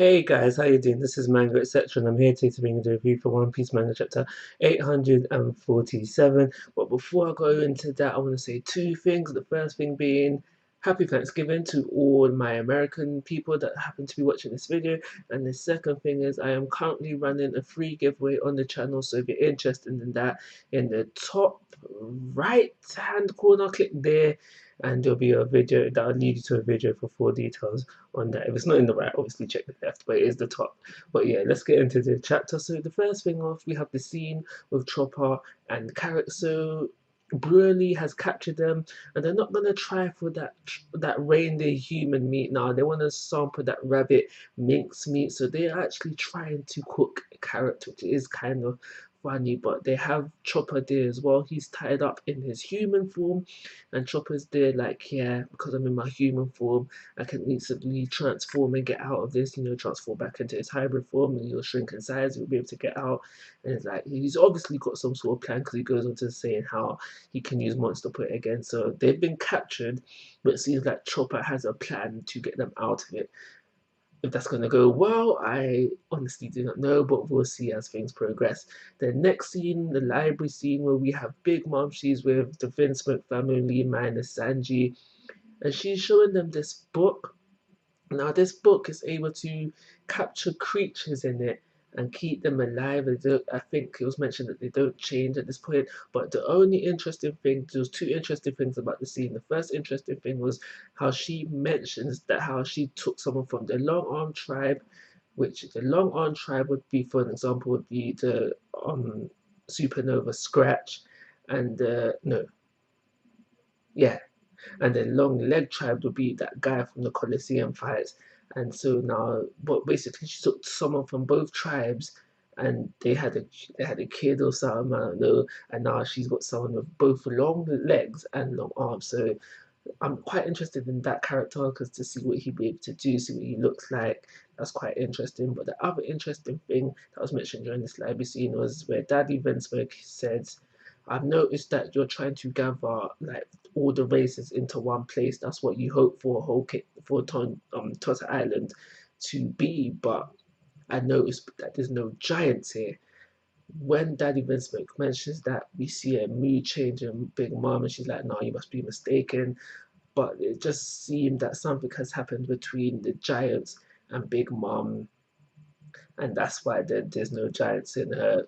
Hey guys, how you doing? This is Manga etc. and I'm here today to bring you the review for One Piece Manga chapter 847. But before I go into that, I want to say two things. The first thing being Happy Thanksgiving to all my American people that happen to be watching this video. And the second thing is I am currently running a free giveaway on the channel. So if you're interested in that, in the top right hand corner, click there and there'll be a video that'll lead you to a video for full details on that. If it's not in the right, obviously check the left, but it is the top. But yeah, let's get into the chapter. So the first thing off, we have the scene with Chopper and Carrot. So Brewerly has captured them, and they're not gonna try for that reindeer human meat now. They want to sample that rabbit mince meat. So they're actually trying to cook a carrot, which is kind of funny. But they have Chopper there as well. He's tied up in his human form, and Chopper's there like, yeah, because I'm in my human form, I can instantly transform and get out of this, transform back into his hybrid form and he'll shrink in size, he'll be able to get out. And it's like, he's obviously got some sort of plan because he goes on to saying how he can use Monster Point again. So they've been captured, but it seems like Chopper has a plan to get them out of it. If that's going to go well, I honestly do not know, but we'll see as things progress. The next scene, the library scene, where we have Big Mom, she's with the Vinsmoke family minus Sanji, and she's showing them this book. Now, this book is able to capture creatures in it and keep them alive. I think it was mentioned that they don't change at this point. But the only interesting thing, there was two interesting things about the scene. The first interesting thing was how she mentions that how she took someone from the Long Arm tribe, which the Long Arm tribe would be, for an example, would be the Supernova Scratch, and no, yeah, and the long leg tribe would be that guy from the Colosseum fights. And so now, but basically, she took someone from both tribes, and they had a kid or something, I don't know. And now she's got someone with both long legs and long arms. So I'm quite interested in that character because to see what he'd be able to do, see what he looks like. That's quite interesting. But the other interesting thing that was mentioned during this library scene was where Daddy Vinsmoke said, I've noticed that you're trying to gather like all the races into one place. That's what you hope for Tota Island to be. But I noticed that there's no giants here. When Daddy Vinsmoke mentions that, we see a mood change in Big Mom, and she's like, "No, you must be mistaken." But it just seemed that something has happened between the giants and Big Mom, and that's why there's no giants in her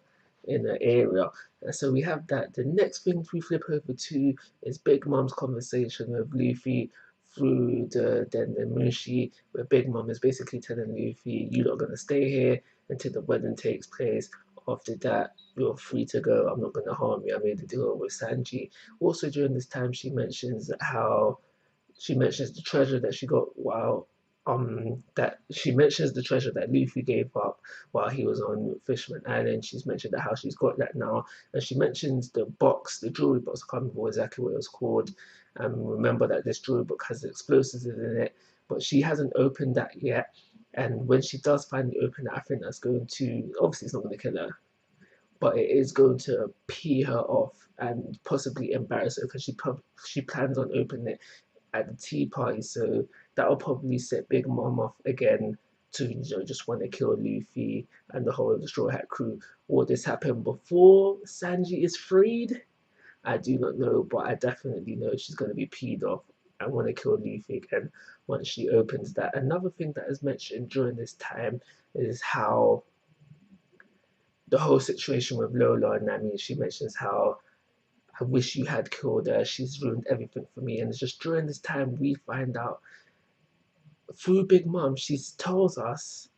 area. And so we have that. The next thing we flip over to is Big Mom's conversation with Luffy through the Mushi, where Big Mom is basically telling Luffy, "You're not gonna stay here until the wedding takes place. After that, you're free to go. I'm not gonna harm you. I made a deal with Sanji." Also during this time, she mentions the treasure that she got while that she mentions the treasure that Luffy gave up while he was on Fishman Island. She's mentioned that how she's got that now, and she mentions the box, the jewelry box. I can't remember exactly what it was called. Remember that this jewelry book has explosives in it, but she hasn't opened that yet. And when she does finally open it, I think that's going to, obviously it's not going to kill her, but it is going to pee her off and possibly embarrass her because she plans on opening it at the tea party. So that'll probably set Big Mom off again to just want to kill Luffy and the whole of the Straw Hat crew. Will this happen before Sanji is freed? I do not know, but I definitely know she's going to be peed off and want to kill Luffy again once she opens that. Another thing that is mentioned during this time is how the whole situation with Lola and Nami. She mentions how I wish you had killed her. She's ruined everything for me. And it's just during this time we find out through Big Mom, she tells us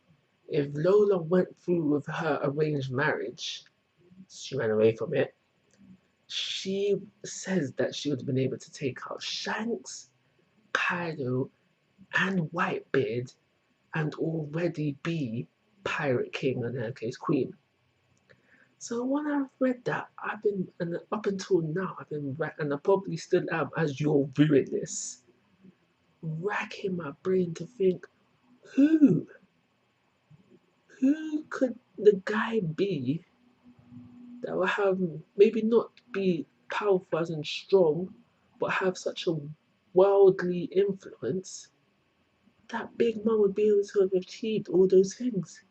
if Lola went through with her arranged marriage, she ran away from it. She says that she would have been able to take out Shanks, Kaido, and Whitebeard and already be Pirate King and her case Queen. So when I've read that, I've been, and up until now, I've been, and I probably still am as you're viewing this, racking my brain to think, who, who could the guy be that will have maybe not be powerful as and strong, but have such a worldly influence that Big Mom would be able to have achieved all those things.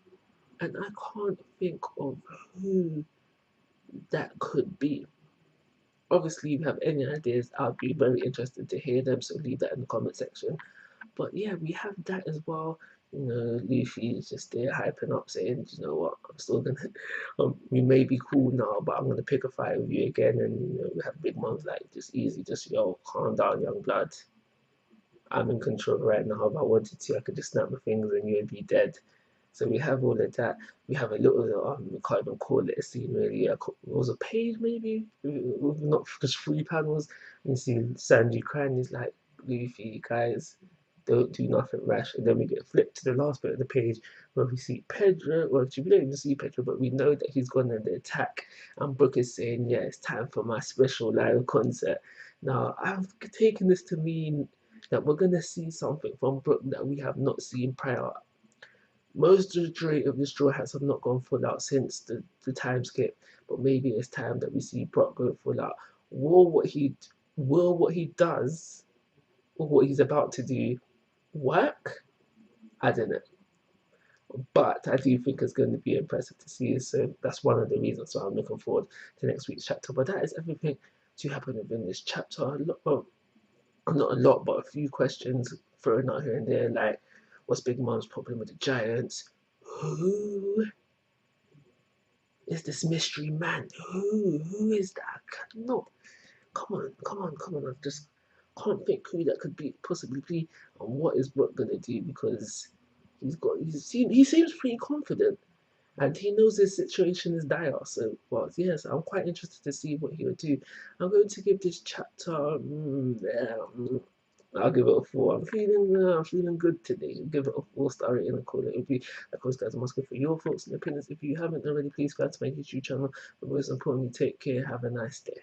And I can't think of who that could be. Obviously, if you have any ideas, I'd be very interested to hear them, so leave that in the comment section. But yeah, we have that as well. You know, Luffy is just there hyping up, saying, you know what, I'm still gonna, we may be cool now, but I'm gonna pick a fight with you again. And you know, we have Big Mom's like, just easy, just yo, calm down, young blood. I'm in control right now. If I wanted to, I could just snap my fingers and you'd be dead. So we have all of that. We have a little, we can't even call it a scene really. It was a page maybe, not just 3 panels. And you see Sanji crying. He's like, Luffy, guys, don't do nothing rash. And then we get flipped to the last bit of the page where we see Pedro. Well, actually, we don't even see Pedro, but we know that he's gone on the attack. And Brook is saying, yeah, it's time for my special live concert. Now, I've taken this to mean that we're going to see something from Brook that we have not seen prior. Most majority of the Straw Hats have not gone full out since the time skip, but maybe it's time that we see Brock go full out. Will what he will what he does or what he's about to do work? I don't know. But I do think it's going to be impressive to see. So that's one of the reasons why I'm looking forward to next week's chapter. But that is everything to happen within this chapter. A lot, well, not a lot, but a few questions thrown out here and there, like what's Big Mom's problem with the Giants? Who is this mystery man? Who is that? No, come on, come on, come on. I just can't think who that could be possibly be, and what is Brook gonna do because he seems pretty confident and he knows his situation is dire. So, well, yes, I'm quite interested to see what he would do. I'm going to give this chapter. I'll give it a 4. I'm feeling good today. I'll give it a 4-star rating and call it a review. Of course, guys, I'm asking for your thoughts and opinions. If you haven't already, please subscribe to my YouTube channel. But most importantly, take care. Have a nice day.